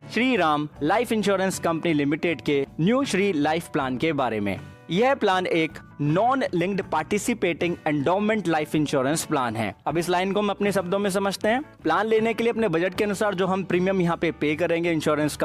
Shri Ram life insurance company limited के new Shri life plan के बारे में। यह प्लान एक non linked participating endowment life insurance plan है। अब इस लाइन को हम अपने शब्दों में समझते हैं। प्लान लेने के लिए अपने बजट के अनुसार जो हम प्रीमियम यहाँ पे करेंगे इंश्योरेंस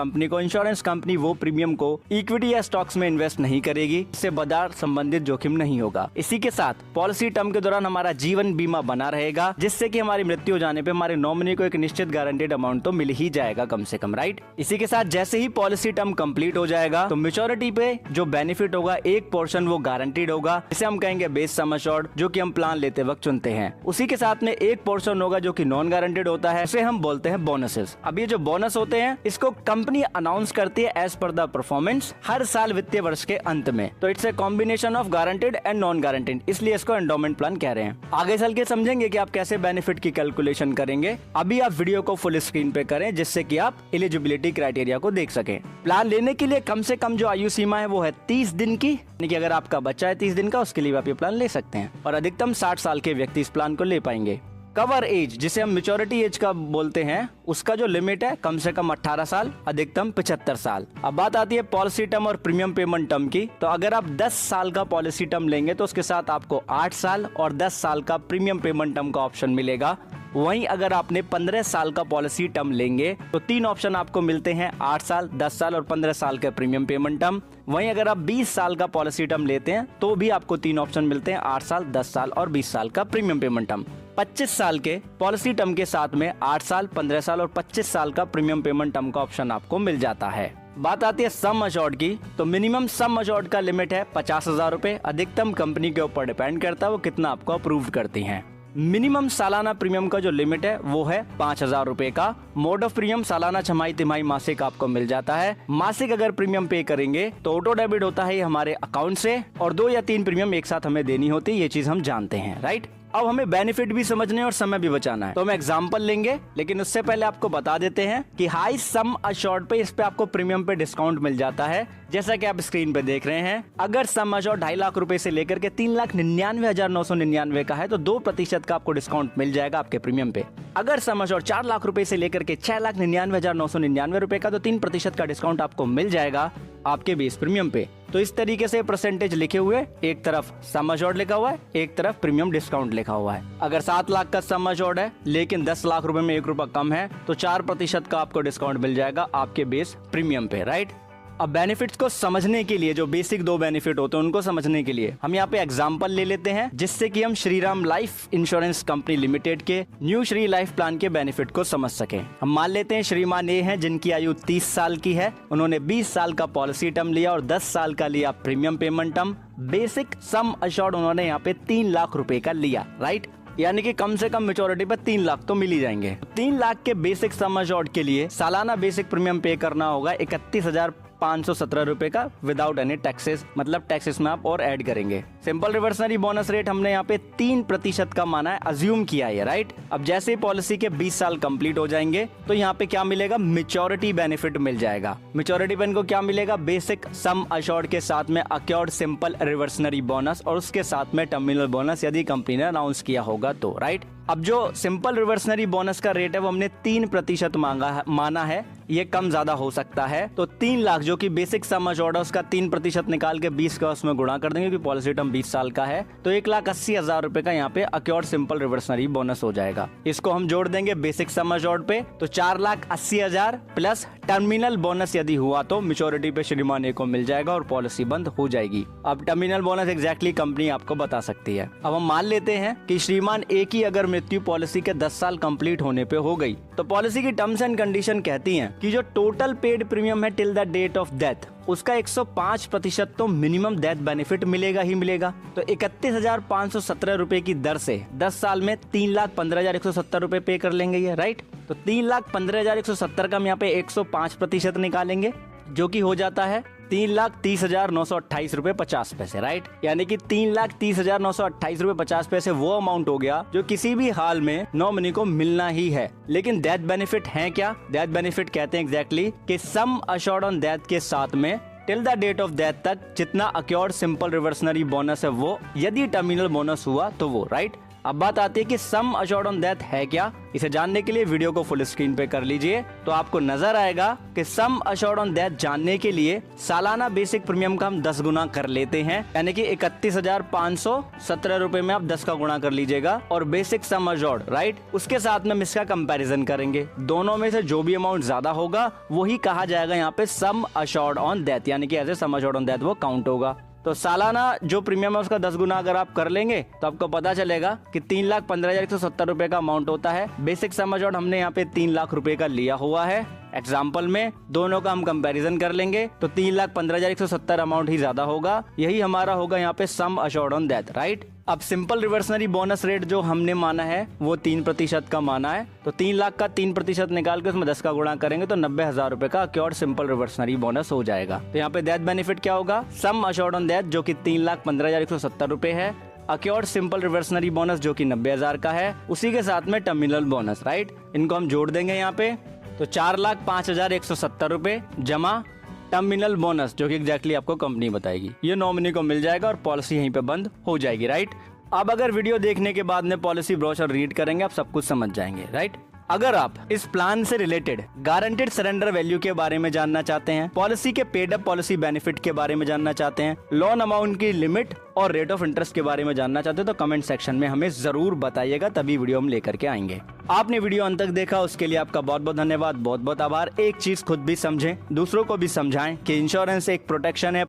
कंपनी वो प्रीमियम को इक्विटी या स्टॉक्स में इन्वेस्ट नहीं करेगी, इससे बाजार संबंधित जोखिम नहीं होगा। इसी के साथ पॉलिसी टर्म के दौरान हमारा जीवन बीमा बना रहेगा, जिससे कि हमारी मृत्यु हो जाने पे हमारे नॉमिनी को एक निश्चित गारंटेड अमाउंट तो मिल ही जाएगा कम से कम, राइट। इसी के साथ जैसे ही पॉलिसी टर्म कंप्लीट हो जाएगा तो मैच्योरिटी पे जो बेनिफिट होगा एक पोर्शन वो गारंटीड होगा, इसे हम कहेंगे बेस सम अश्योर्ड, जो कि हम प्लान लेते वक्त चुनते हैं। उसी के साथ में एक पोर्शन होगा जो कि नॉन गारंटीड होता है, उसे हम बोलते हैं बोनसेस। अब ये जो बोनस होते हैं इसको कंपनी अनाउंस करती है एज पर द परफॉर्मेंस हर साल वित्तीय वर्ष के अंत में। तो it's a combination of guaranteed and non guaranteed, इसलिए इसको एंडोमेंट प्लान कह रहे हैं। आगे चल के समझेंगे कि आप कैसे बेनिफिट की कैलकुलेशन करेंगे। अभी आप वीडियो को फुल स्क्रीन पे करें, जिससे कि आप एलिजिबिलिटी क्राइटेरिया को देख सकें। प्लान लेने के लिए कम से कम जो आयु सीमा है वो है 30 दिन की, यानी कि अगर आपका बच्चा है 30 दिन का, उसके लिए आप ये प्लान ले सकते हैं। और अधिकतम 60 साल के व्यक्ति इस प्लान को ले पाएंगे। कवर एज, जिसे हम मैच्योरिटी एज का बोलते हैं, उसका जो लिमिट है कम से कम 18 साल, अधिकतम 75 साल। अब बात आती है पॉलिसी टर्म और प्रीमियम पेमेंट टर्म की। तो अगर आप 10 साल का पॉलिसी टर्म लेंगे तो उसके साथ आपको 8 साल और 10 साल का प्रीमियम पेमेंट टर्म का ऑप्शन मिलेगा। वहीं अगर आपने 15 साल का पॉलिसी टर्म लेंगे तो 3 ऑप्शन आपको मिलते हैं, 8 साल, 10 साल और 15 साल का प्रीमियम पेमेंट टर्म। वहीं अगर आप 20 साल का पॉलिसी टर्म लेते हैं तो भी आपको 3 ऑप्शन मिलते हैं, 8 साल, 10 साल और 20 साल का प्रीमियम पेमेंट टर्म। 25 साल के पॉलिसी टर्म के साथ में 8 साल, 15 साल और 25 साल का प्रीमियम पेमेंट टर्म का ऑप्शन आपको मिल जाता है। बात आती है सम अश्योर्ड की, तो मिनिमम सम अश्योर्ड का लिमिट है 50,000 रुपए। अधिकतम कंपनी के ऊपर डिपेंड करता है वो कितना आपको अप्रूव करती है। मिनिमम सालाना प्रीमियम का जो लिमिट है वो है 5,000 रुपए का। मोड ऑफ प्रीमियम सालाना, छमाही, तिमाही, मासिक आपको मिल जाता है। मासिक अगर प्रीमियम पे करेंगे तो ऑटो डेबिट होता है हमारे अकाउंट से, और 2 या 3 प्रीमियम एक साथ हमें देनी होती है, ये चीज हम जानते हैं, राइट। अब हमें बेनिफिट भी समझने और समय भी बचाना है, तो हम एग्जांपल लेंगे, लेकिन उससे पहले आपको बता देते हैं कि हाई सम अश्योर्ड पे इस पे आपको प्रीमियम पे डिस्काउंट मिल जाता है। जैसा कि आप स्क्रीन पे देख रहे हैं, अगर सम अश्योर्ड 2.5 लाख रुपए से लेकर के 3,99,999 का है तो 2% का आपको डिस्काउंट मिल जाएगा आपके प्रीमियम पे। अगर सम अश्योर्ड 4 लाख रुपए से लेकर के 6,99,999 रुपए का, तो 3% का डिस्काउंट आपको मिल जाएगा आपके बेस प्रीमियम पे। तो इस तरीके से परसेंटेज लिखे हुए, एक तरफ सम अश्योर्ड लिखा हुआ है, एक तरफ प्रीमियम डिस्काउंट लिखा हुआ है। अगर 7 लाख का सम अश्योर्ड है लेकिन 10 लाख रुपए में 1 रुपया कम है तो 4% का आपको डिस्काउंट मिल जाएगा आपके बेस प्रीमियम पे, राइट। अब बेनिफिट्स को समझने के लिए, जो बेसिक 2 बेनिफिट होते हैं उनको समझने के लिए हम यहाँ पे एग्जांपल ले लेते हैं, जिससे कि हम Shriram life insurance company limited के न्यू श्री लाइफ प्लान के बेनिफिट को समझ सकें। हम मान लेते हैं श्रीमान ए हैं जिनकी आयु 30 साल की है। उन्होंने 20 साल का पॉलिसी टर्म लिया और 10 साल का लिया premium payment term. Basic sum assured उन्होंने यहाँ पे 3 लाख रुपए का लिया, राइट। यानी कि कम से कम मैच्योरिटी पर 3 लाख तो मिल ही जाएंगे। 3 लाख के बेसिक सम अश्योर्ड के लिए सालाना बेसिक प्रीमियम पे करना होगा 31,517 रुपए का, विदाउट एनी टैक्सेस, मतलब टैक्सेस में आप और ऐड करेंगे। सिंपल रिवर्सनरी बोनस रेट हमने यहाँ पे 3% का माना है, अज्यूम किया है, राइट। अब जैसे ही पॉलिसी के 20 साल कंप्लीट हो जाएंगे तो यहाँ पे क्या मिलेगा, मैच्योरिटी बेनिफिट मिल जाएगा। मैच्योरिटी बेनिफिट को क्या मिलेगा, बेसिक सम अश्योर्ड के साथ में अक्योर्ड सिंपल रिवर्सनरी बोनस और उसके साथ में टर्मिनल बोनस, यदि कंपनी ने अनाउंस किया होगा तो, राइट। अब जो सिंपल रिवर्सनरी बोनस का रेट है वो हमने 3% माना है, ये कम ज्यादा हो सकता है। तो 3 लाख जो कि बेसिक सम अश्योर्ड है उसका 3% निकाल के 20 का उसमें गुणा कर देंगे, क्योंकि पॉलिसी टर्म 20 साल का है। तो 1,80,000 रुपए का यहाँ पे अक्योर्ड सिंपल रिवर्सनरी बोनस हो जाएगा। इसको हम जोड़ देंगे बेसिक सम अश्योर्ड पे, तो 4,80,000 प्लस टर्मिनल बोनस यदि हुआ तो मैच्योरिटी पे श्रीमान ए को मिल जाएगा और पॉलिसी बंद हो जाएगी। अब टर्मिनल बोनस एग्जैक्टली कंपनी आपको बता सकती है। अब हम मान लेते हैं कि श्रीमान ए की अगर मृत्यु पॉलिसी के 10 साल कंप्लीट होने पे हो गई, तो पॉलिसी की टर्म्स एंड कंडीशन कहती हैं कि जो टोटल पेड प्रीमियम है till the date of death, उसका 105% तो मिनिमम डेथ बेनिफिट मिलेगा ही मिलेगा। तो 31,517 रुपए की दर से 10 साल में 3,15,170 रुपए पे कर लेंगे ये, राइट। तो 3,15,170 का हम यहाँ पे 105% निकालेंगे, जो कि हो जाता है 3,30,928 रुपए 50 पैसे, राइट। यानी कि 3,30,928 रुपए 50 पैसे वो अमाउंट हो गया जो किसी भी हाल में नॉमिनी को मिलना ही है। लेकिन डेथ बेनिफिट है क्या, डेथ बेनिफिट कहते हैं एग्जैक्टली कि सम अश्योर्ड ऑन डेथ के साथ में till the date of death तक जितना अक्योर्ड सिंपल रिवर्सनरी बोनस है वो, यदि टर्मिनल बोनस हुआ तो वो, राइट। अब बात आती है कि सम अश्योर्ड ऑन डेथ है क्या। इसे जानने के लिए वीडियो को फुल स्क्रीन पे कर लीजिए तो आपको नजर आएगा कि सम अश्योर्ड ऑन डेथ जानने के लिए सालाना बेसिक प्रीमियम का हम 10 गुना कर लेते हैं, यानी कि 31,517 रुपए में आप 10 का गुणा कर लीजिएगा और बेसिक सम अश्योर्ड राइट, उसके साथ में हम इसका कंपैरिजन करेंगे। दोनों में से जो भी अमाउंट ज्यादा होगा वही कहा जाएगा यहाँ पे सम अश्योर्ड ऑन डेथ, यानी कि ऐसे सम अश्योर्ड ऑन डेथ वो काउंट होगा। तो सालाना जो प्रीमियम है उसका 10 गुना अगर आप कर लेंगे तो आपको पता चलेगा कि 3,15,170 रुपए का अमाउंट होता है। बेसिक सम अश्योर्ड हमने यहाँ पे 3 लाख रुपए का लिया हुआ है एग्जाम्पल में, दोनों का हम कंपैरिजन कर लेंगे तो 3,15,170 अमाउंट ही ज्यादा होगा, यही हमारा होगा यहाँ पे sum assured on death right. अब सिंपल रिवर्सनरी बोनस रेट जो हमने माना है वो 3% का माना है, तो 3 लाख का 3% निकाल के उसमें 10 का गुणा करेंगे तो 90,000 रुपए का अक्योर्ड सिंपल रिवर्सनरी बोनस हो जाएगा। तो यहाँ पे डेथ बेनिफिट क्या होगा, सम अश्योर्ड ऑन डेथ जो कि 3,15,170 रुपए है, अक्योर्ड सिंपल रिवर्सनरी बोनस जो कि 90,000 का है, उसी के साथ में टर्मिनल बोनस राइट, इनको हम जोड़ देंगे यहाँ पे तो 4,05,170 रुपए जमा टर्मिनल बोनस जो कि एग्जैक्टली आपको कंपनी बताएगी, ये नॉमिनी को मिल जाएगा और पॉलिसी यहीं पे बंद हो जाएगी राइट। अब अगर वीडियो देखने के बाद में पॉलिसी ब्रोशर रीड करेंगे आप सब कुछ समझ जाएंगे राइट। अगर आप इस प्लान से रिलेटेड गारंटेड सरेंडर वैल्यू के बारे में जानना चाहते हैं, पॉलिसी के पेड अप पॉलिसी बेनिफिट के बारे में जानना चाहते हैं, लोन अमाउंट की लिमिट और रेट ऑफ इंटरेस्ट के बारे में जानना चाहते हैं तो कमेंट सेक्शन में हमें जरूर बताइएगा, तभी वीडियो हम लेकर के आएंगे। आपने वीडियो अंत तक देखा उसके लिए आपका बहुत बहुत धन्यवाद, बहुत बहुत आभार। एक चीज खुद भी समझें, दूसरों को भी समझाएं कि इंश्योरेंस एक प्रोटेक्शन है,